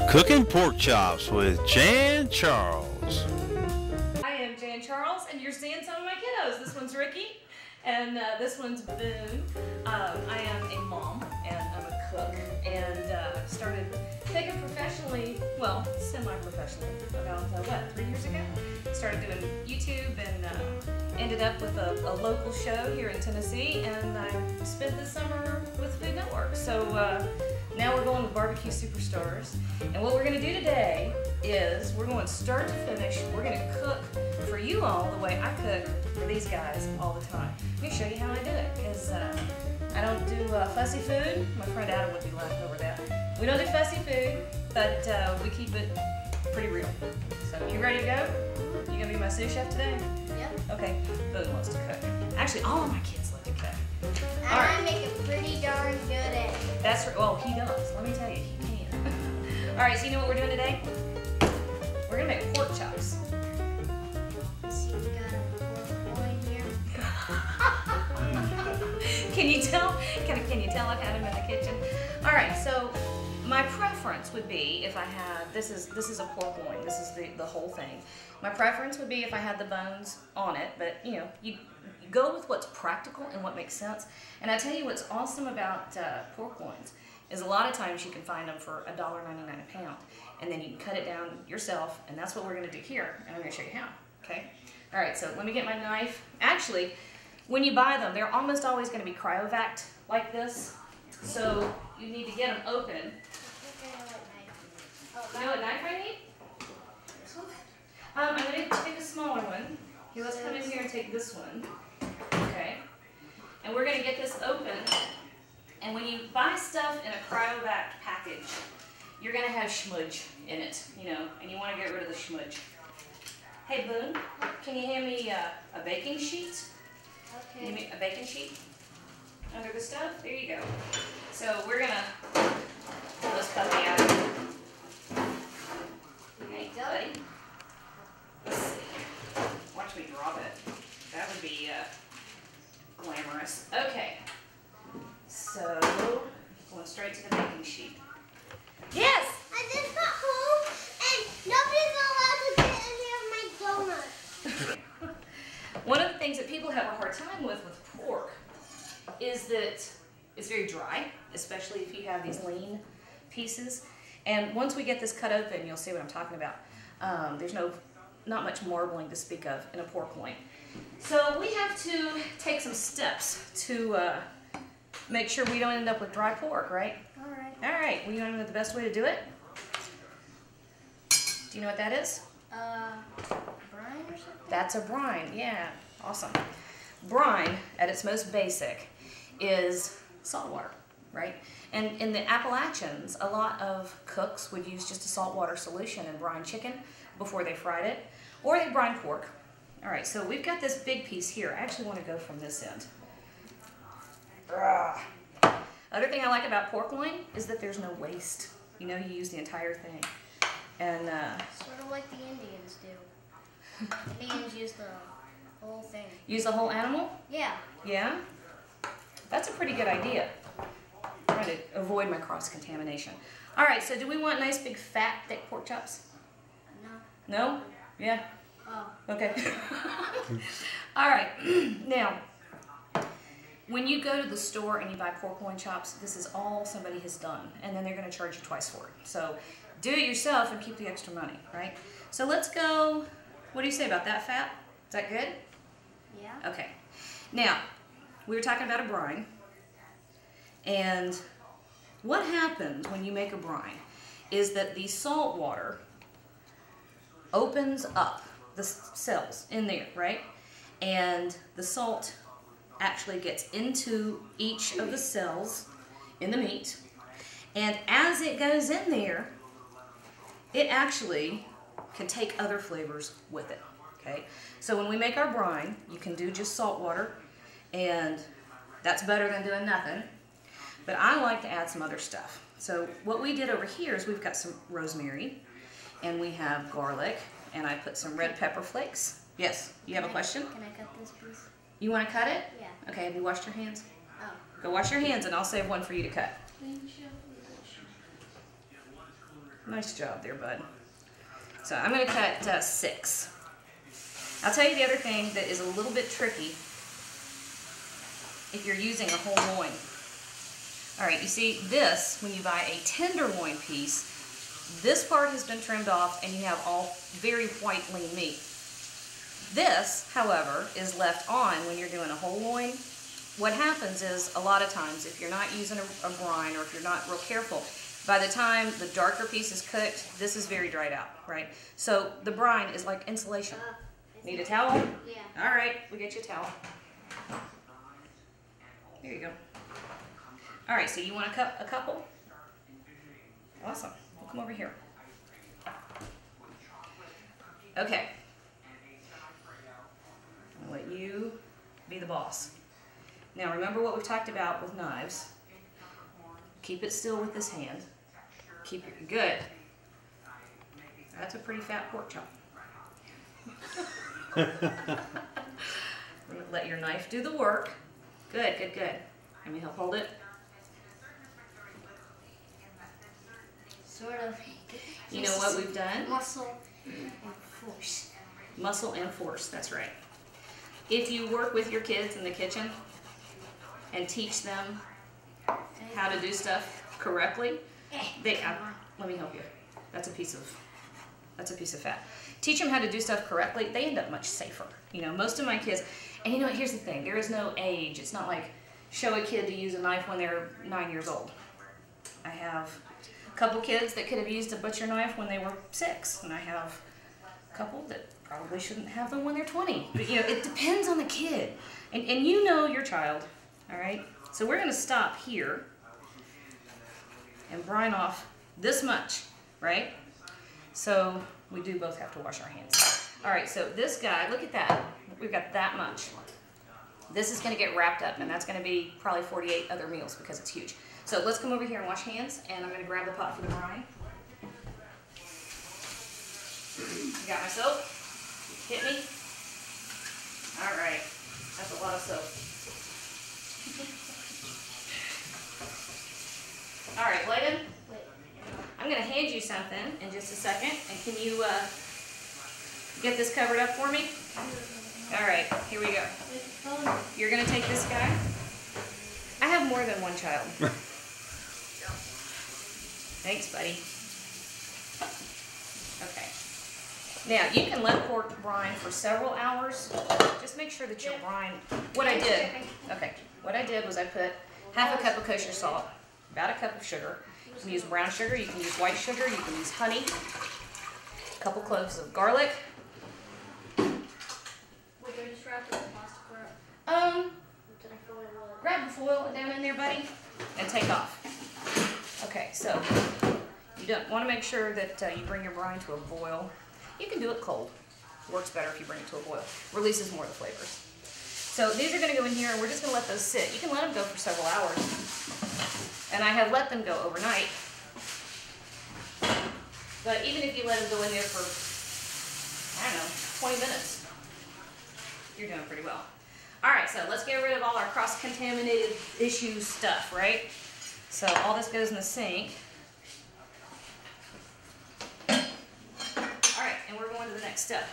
Cooking pork chops with Jan Charles. I am Jan Charles, and you're seeing some of my kiddos. This one's Ricky, and this one's Boone. I am a mom, and I'm a cook, and started cooking professionally, well, semi-professionally, about, 3 years ago? Started doing YouTube, and ended up with a local show here in Tennessee, and I spent the summer with Food Network. So now we're going with Barbecue Superstars, and what we're going to do today is we're going start to finish. We're going to cook for you all the way I cook for these guys all the time. Let me show you how I do it, because I don't do fussy food. My friend Adam would be laughing over that. We don't do fussy food, but we keep it pretty real. So you ready to go? You gonna be my sous chef today? Yep. Okay, Boone loves to cook. Actually, all of my kids love to cook. And I make a pretty darn good egg. That's right. Well, he does. Let me tell you, he can. All right, so you know what we're doing today? We're gonna make pork chops. She's got a pork loin here. Can you tell? Can you tell I've had him in the kitchen? All right, so my preference would be if I had, this is a pork loin. This is the whole thing. My preference would be if I had the bones on it, but you know, you go with what's practical and what makes sense. And I tell you what's awesome about pork loins is a lot of times you can find them for $1.99 a pound, and then you can cut it down yourself, and that's what we're gonna do here, and I'm gonna show you how, okay? All right, so let me get my knife. Actually, when you buy them, they're almost always gonna be cryovac like this, so you need to get them open. You know what knife I need? I'm going to take a smaller one. Here, let's come in here and take this one. Okay. And we're going to get this open. And when you buy stuff in a cryovac package, you're going to have schmudge in it, you know, and you want to get rid of the schmudge. Hey, Boone, can you hand me a baking sheet? Okay. Give me a baking sheet under the stove? There you go. So we're going to pull this puppy out. Okay, buddy. Let's see. Watch me drop it. That would be glamorous. Okay. So, going straight to the baking sheet. Yes! I just got home and nobody's allowed to get in here of my donuts. One of the things that people have a hard time with pork is that it's very dry, especially if you have these lean pieces. And once we get this cut open, you'll see what I'm talking about. There's not much marbling to speak of in a pork loin. So we have to take some steps to make sure we don't end up with dry pork, right? All right. All right, well, you want to know the best way to do it? Do you know what that is? Brine or something? That's a brine, yeah, awesome. Brine, at its most basic, is salt water, right? And in the Appalachians, a lot of cooks would use just a saltwater solution and brine chicken before they fried it, or they brine pork. All right, so we've got this big piece here. I actually want to go from this end. Other thing I like about pork loin is that there's no waste. You know, you use the entire thing. And Sort of like the Indians do. Indians use the whole thing. use the whole animal? Yeah. Yeah? That's a pretty good idea. I'm trying to avoid my cross-contamination. All right, so do we want nice, big, fat, thick pork chops? No. No? Yeah? Oh. Okay. All right. Now, when you go to the store and you buy pork loin chops, this is all somebody has done, and then they're going to charge you twice for it. So do it yourself and keep the extra money, right? So let's go, what do you say about that fat? Is that good? Yeah. Okay. Now, we were talking about a brine, and what happens when you make a brine is that the salt water opens up the cells in there, right? And the salt actually gets into each of the cells in the meat, and as it goes in there, it actually can take other flavors with it, okay? So when we make our brine, you can do just salt water, and that's better than doing nothing, but I like to add some other stuff. So what we did over here is we've got some rosemary, and we have garlic, and I put some red pepper flakes. Yes, you have a question? Can I cut this piece? You want to cut it? Yeah. Okay, have you washed your hands? Oh. Go wash your hands, and I'll save one for you to cut. Nice job there, bud. So I'm going to cut 6. I'll tell you the other thing that is a little bit tricky if you're using a whole loin. All right, you see this, when you buy a tenderloin piece, this part has been trimmed off and you have all very white lean meat. This, however, is left on when you're doing a whole loin. What happens is, a lot of times, if you're not using a brine or if you're not real careful, by the time the darker piece is cooked, this is very dried out, right? So the brine is like insulation. Need a towel? Yeah. All right, we'll get you a towel. There you go. All right, so you want a couple? Awesome. We'll come over here. Okay. I'll let you be the boss. Now remember what we've talked about with knives. Keep it still with this hand. Keep it good. That's a pretty fat pork chop. Let your knife do the work. Good, good, good. Let me help hold it. Sort of. You know what we've done? Muscle and force. Muscle and force, that's right. If you work with your kids in the kitchen and teach them how to do stuff correctly, let me help you. That's a piece of fat. Teach them how to do stuff correctly, they end up much safer. You know, most of my kids, and you know, here's the thing, there is no age. It's not like show a kid to use a knife when they're 9 years old. I have a couple kids that could have used a butcher knife when they were 6, and I have a couple that probably shouldn't have them when they're 20. But you know, it depends on the kid. And you know your child, all right? So we're gonna stop here and brine off this much, right? So we do both have to wash our hands. All right, so this guy, look at that. We've got that much. This is gonna get wrapped up, and that's gonna be probably 48 other meals because it's huge. So let's come over here and wash hands, and I'm gonna grab the pot for the brine. Got my soap? Hit me. All right, that's a lot of soap. All right, Bladen, I'm gonna hand you something in just a second, and can you get this covered up for me? All right, here we go. You're gonna take this guy. I have more than one child. Thanks, buddy. Okay. Now, you can let pork brine for several hours. Just make sure that your brine, what I did was I put half a cup of kosher salt, about a cup of sugar. You can use brown sugar, you can use white sugar, you can use honey, a couple cloves of garlic. Grab the foil down in there, buddy, and take off. Okay, so you don't want to make sure that you bring your brine to a boil. You can do it cold. Works better if you bring it to a boil. Releases more of the flavors. So these are going to go in here, and we're just going to let those sit. You can let them go for several hours. And I have let them go overnight. But even if you let them go in there for, I don't know, 20 minutes, you're doing pretty well. All right, so let's get rid of all our cross-contaminated issue stuff, right? So all this goes in the sink. All right, and we're going to the next step.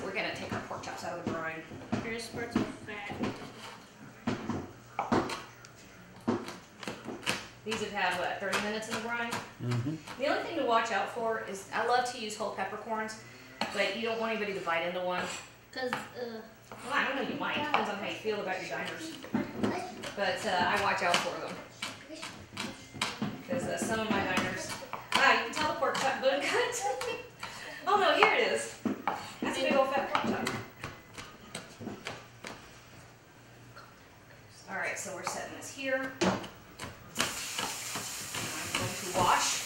We're gonna take our pork chops out of the brine. Here's parts of fat. These have had, what, 30 minutes in the brine? Mm-hmm. The only thing to watch out for is, I love to use whole peppercorns, but you don't want anybody to bite into one. Because, Well, I don't know, you might. Depends on how you feel about your diners. But I watch out for them. Because some of my diners, you can tell the pork chop bone cut. Oh no, here it is. That's a big old fat pork chop. All right, so we're setting this here. I'm going to wash.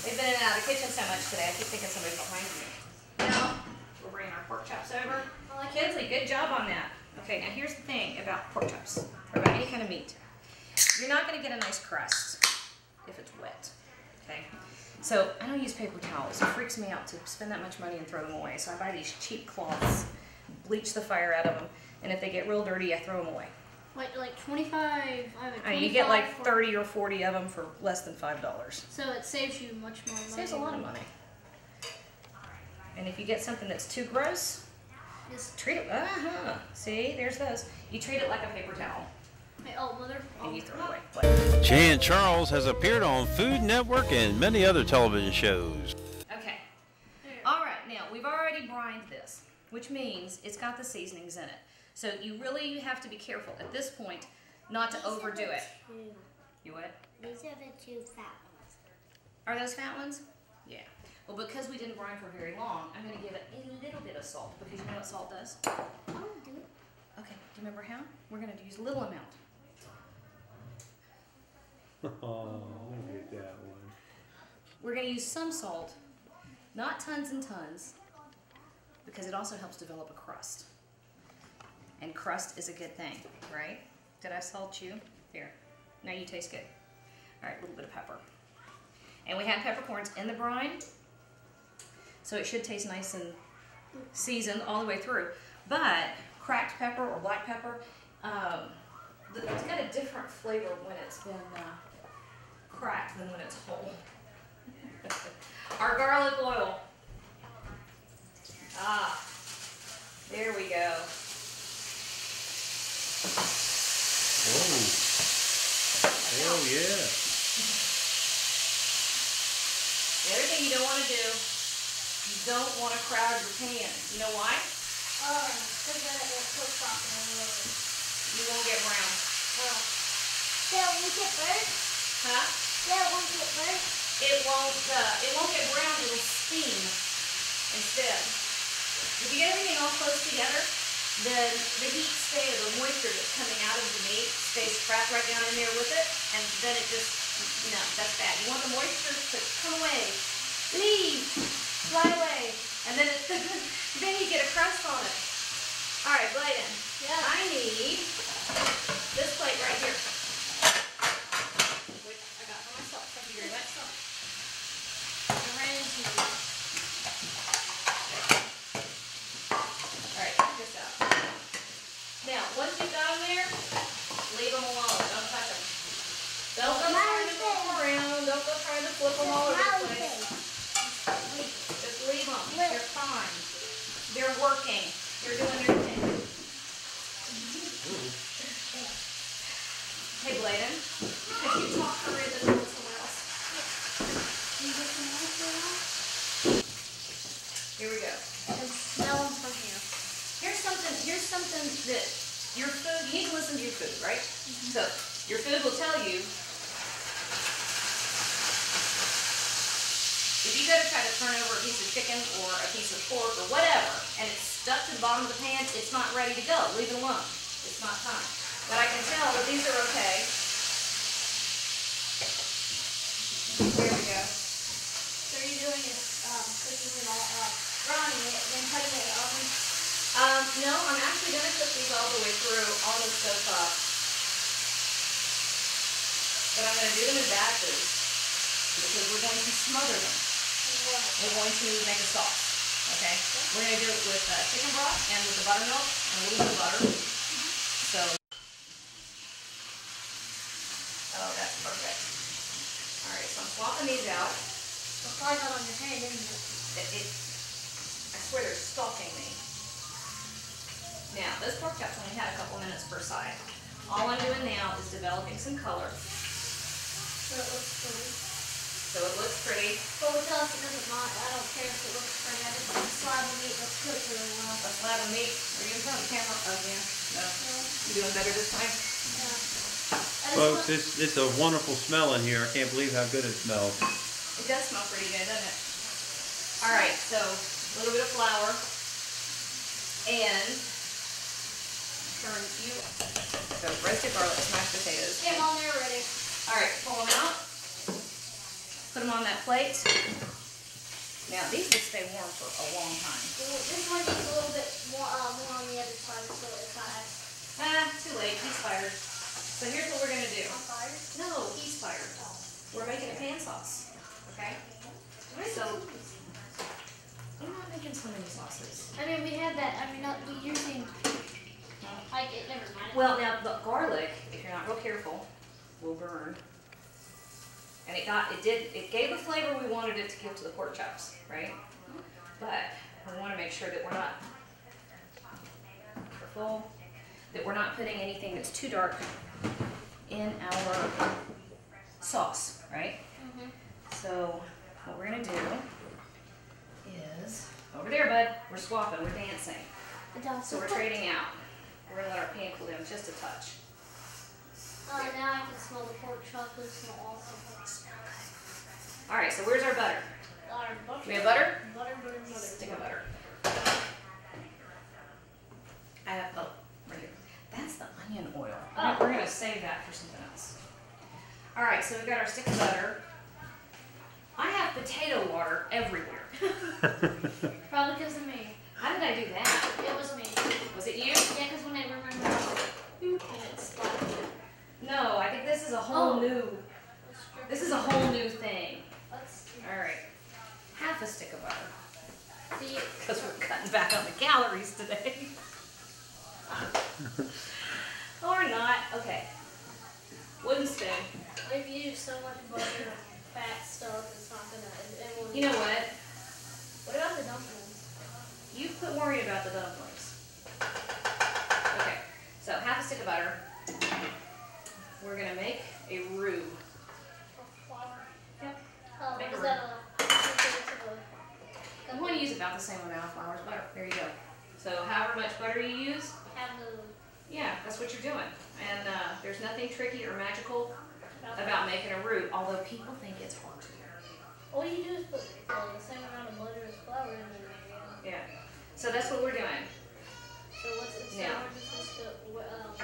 They've been in and out of the kitchen so much today, I keep thinking somebody's behind me. Now, we're bringing our pork chops over. Kinsley, good job on that. Okay, now here's the thing about pork chops, or about any kind of meat. You're not going to get a nice crust if it's wet, okay? So I don't use paper towels. It freaks me out to spend that much money and throw them away. So I buy these cheap cloths, bleach the fire out of them, and if they get real dirty, I throw them away. Like 25. I mean, you get like 30 or 40 of them for less than $5. So it saves you much more money. Saves a lot of money. And if you get something that's too gross, just treat it. See, there's those. You treat it like a paper towel. And you throw it away. Jay and Charles has appeared on Food Network and many other television shows. Okay. All right. Now we've already brined this, which means it's got the seasonings in it. So you really have to be careful at this point not to overdo it. You what? These are the 2 fat ones. Are those fat ones? Yeah. Well, because we didn't brine for very long, I'm going to give it a little bit of salt, because you know what salt does? Oh, do it. Okay, do you remember how? We're going to use a little amount. Oh, look at that one. We're going to use some salt, not tons and tons, because it also helps develop a crust. And crust is a good thing, right? Did I salt you? There. Now you taste good. All right, a little bit of pepper. And we have peppercorns in the brine, so it should taste nice and seasoned all the way through. But cracked pepper or black pepper, it's got a different flavor when it's been cracked than when it's whole. Our garlic oil. There we go. Oh, hell yeah. The other thing you don't want to do, you don't want to crowd your pan. You know why? Because then it will cook properly. You won't get brown. They won't get burnt? Huh? They won't get burnt? It won't get brown, it'll steam instead. If you get everything all close together, then the heat stays, the moisture that's coming out of the meat stays trapped right down in there with it, and then it just, no, that's bad. You want the moisture to come away, leave, fly away, and then then you get a crust on it. All right, Bladen, I need this plate right here, which I got for myself. Thank you very much. All right, check this out. Now, once you've got them there, leave them alone. Don't touch them. Don't go trying to move them around. Don't go trying to flip them all over the place. Just leave them. They're fine. They're working. They're doing their thing. Hey, Bladen, could you talk for a minute with someone else? Can you get some more? Here we go. Smell them from here. Here's something that your food, you need to listen to your food, right? So your food will tell you, if you go to try to turn over a piece of chicken or a piece of pork or whatever, and it's stuck to the bottom of the pan, it's not ready to go. Leave it alone. It's not time. But I can tell that these are okay. There we go. So you're doing is cooking it all, browning it, then putting it in the oven. No, I'm actually going to cook these all the way through on the stove top. But I'm going to do them in batches because we're going to smother them. We're going to make a sauce. Okay? We're going to do it with chicken broth and with the buttermilk and a little bit of butter. So, oh, that's perfect. All right, so I'm swapping these out. The fly got on your hand, didn't it? I swear they're stalking me. Now, those pork chops only had a couple minutes per side. All I'm doing now is developing some color. So it looks pretty. So it looks pretty. But with us, it doesn't matter. I don't care if it looks pretty. I just want the slab of meat looks cooked really well. A slab of meat. Are you in front of the camera? Oh, yeah. No. You doing better this time? Yeah. Folks, it's a wonderful smell in here. I can't believe how good it smells. It does smell pretty good, doesn't it? All right, so a little bit of flour and turn you. So roasted garlic, smashed potatoes. Get them on there ready. All right, pull them out. Put them on that plate. Now these will stay warm for a long time. This one needs a little bit more on the other side, so it's not as... Too late. He's fired. So here's what we're gonna do. I'm fired? No, he's fired. We're making a pan sauce. Okay? So I'm not making so many sauces. I mean, we had that. I mean, not we using. Like it never mind. Well, now the garlic, if you're not real careful, will burn. And it gave the flavor we wanted it to give to the pork chops, right? But we want to make sure that we're not careful, that we're not putting anything that's too dark in our sauce, right? Mm-hmm. So what we're gonna do is, over there, bud, we're swapping, we're dancing. So we're trading out. We're gonna let our pan cool down just a touch. Oh, now I can smell the pork chop. It smells awesome. All right, so where's our butter? Butter. We have butter? Butter. Stick of butter. I have, oh, right here. That's the onion oil. Oh. We're gonna save that for something else. All right, so we've got our stick of butter. I have potato water everywhere. Probably because of me. How did I do that? It was me. Was it you? Yeah, because when I remember and it splattered. No, I think this is a whole new, this is a whole new thing. Let's All right, half a stick of butter. see. Because we're cutting back on the calories today. Or not. Okay. Wooden spoon. If you use so much butter and fat stuff, it's not gonna. It will. You know what? What about the dumplings? You quit worrying about the dumplings. Okay, so half a stick of butter. We're gonna make a roux. Yep. Make a Is roux. that You want to use about the same amount of flour as butter. There you go. So however much butter you use, have the yeah, that's what you're doing. And there's nothing tricky or magical about making a roux, although people think it's hard to do. all you do is put the same amount of butter as flour in there. Yeah. So that's what we're doing. So what's it? Now. So we're just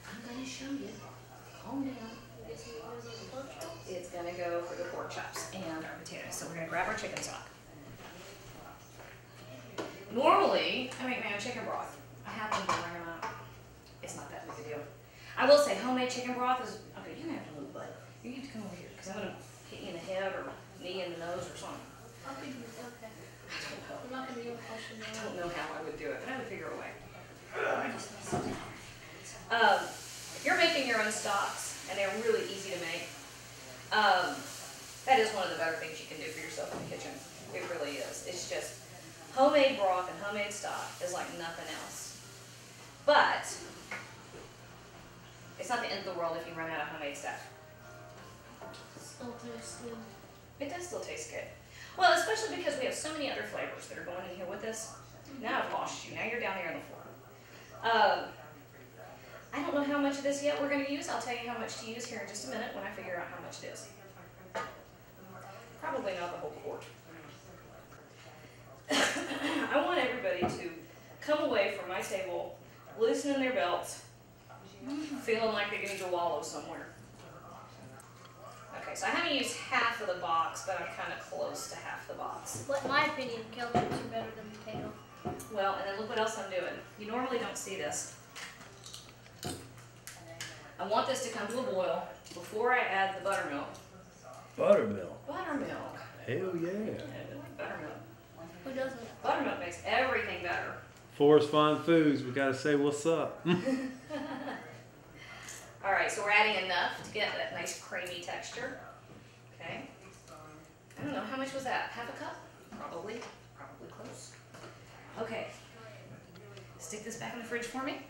I'm going to show you. Calm down. It's going to go for the pork chops and our potatoes. So we're going to grab our chicken stock. Normally, I make my own chicken broth. I happen to bring them out. It's not that big a deal. I will say homemade chicken broth is, okay, you're going to have to move, bud. You have to come over here because I'm going to hit you in the head or knee in the nose or something. Okay. I'm not gonna be able to question I that. don't know how I would do it, but I would figure a way. If you're making your own stocks, and they're really easy to make, that is one of the better things you can do for yourself in the kitchen. It really is. It's just homemade broth and homemade stock is like nothing else. But it's not the end of the world if you run out of homemade stuff. Still tastes good. It does still taste good. Well, especially because we have so many other flavors that are going in here with this. Now I've lost you. Now you're down here on the floor. I don't know how much of this yet we're going to use. I'll tell you how much to use here in just a minute when I figure out how much it is. Probably not the whole quart. I want everybody to come away from my table loosening their belts, feeling like they need to wallow somewhere. Okay, so I haven't used half of the box, but I'm kind of close to half the box. But in my opinion, kale chips are better than potato. Well, and then look what else I'm doing. You normally don't see this. I want this to come to a boil before I add the buttermilk. Buttermilk. Buttermilk. Hell yeah. I like buttermilk. Who doesn't? Buttermilk makes everything better. Forest Fine Foods, we gotta say what's up. All right, so we're adding enough to get that nice creamy texture. Okay. I don't know, how much was that? Half a cup? Probably close. Okay. Stick this back in the fridge for me.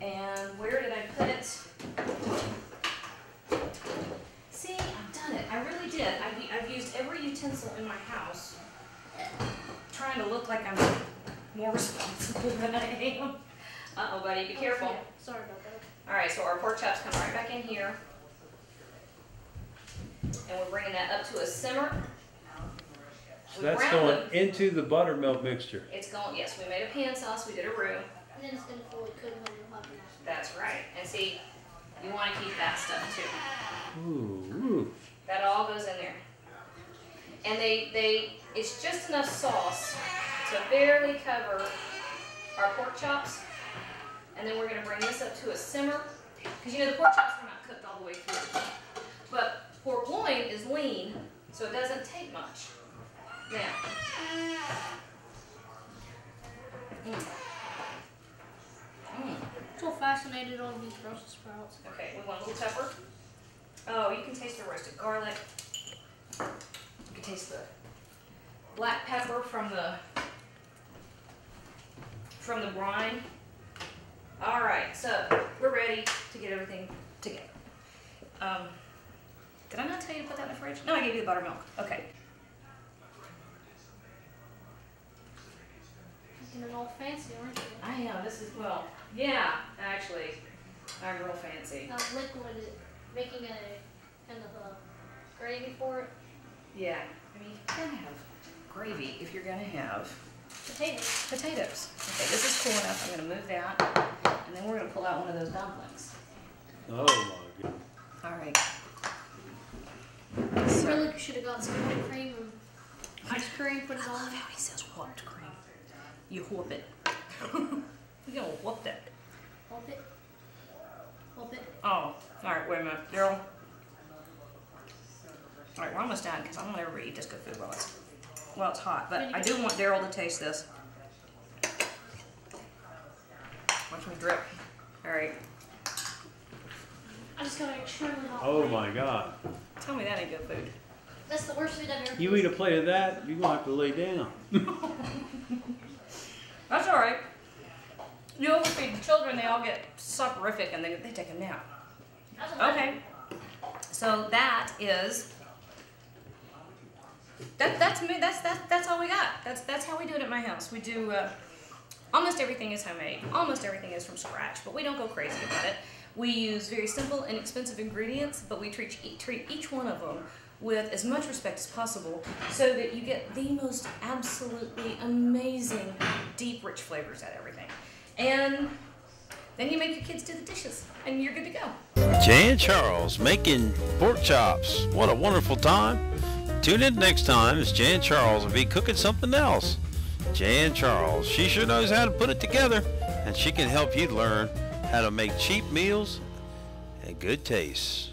And where did I put it? See, I've done it. I really did. I've used every utensil in my house, trying to look like I'm more responsible than I am. Uh-oh, buddy, be careful. Yeah, sorry about that. All right, so our pork chops come right back in here. And we're bringing that up to a simmer. So We that's browned going them. into the buttermilk mixture. It's going, yes, we made a pan sauce, we did a roux. And then it's gonna fully cook when you're hot enough. That's right. And see, you want to keep that stuff too. Ooh. That all goes in there. And it's just enough sauce to barely cover our pork chops. And then we're going to bring this up to a simmer. Because you know the pork chops are not cooked all the way through. But pork loin is lean, so it doesn't take much. Now, fascinated on these Brussels sprouts. Okay, we want a little pepper. Oh, you can taste the roasted garlic. You can taste the black pepper from the brine. All right, so we're ready to get everything together. Did I not tell you to put that in the fridge? No, I gave you the buttermilk. Okay. Looking all fancy, aren't you? I know, this is, well, yeah, actually, I'm real fancy. Liquid, making a kind of a gravy for it. Yeah, I mean, you're gonna have gravy if you're gonna have Potatoes. potatoes. Okay, this is cool enough. I'm gonna move that, and then we're gonna pull out one of those dumplings. Oh my god. All right. You really should have got some whipped cream and ice cream, put it I on. love how he says whipped cream. You whoop it. You're gonna whoop that. Whoop it. Whoop it. Oh, all right, wait a minute, Daryl. All right, we're almost done because I don't ever eat this good food while it's hot. But I do want Daryl to taste this. Watch me drip. All right. I just got an extremely hot Oh plate. my god. Tell me that ain't good food. That's the worst food I've ever You eat a plate of that, you're gonna have to lay down. That's all right. You overfeed the children, they all get soporific and they take a nap. That's a Okay. So that is. That's me. That's all we got. That's how we do it at my house. We do almost everything is homemade. Almost everything is from scratch, but we don't go crazy about it. We use very simple, inexpensive ingredients, but we treat each one of them with as much respect as possible, so that you get the most absolutely amazing, deep, rich flavors out of everything. And then you make your kids do the dishes, and you're good to go. Jay and Charles making pork chops. What a wonderful time. Tune in next time as Jay and Charles will be cooking something else. Jay and Charles, she sure knows how to put it together, and she can help you learn how to make cheap meals and good taste.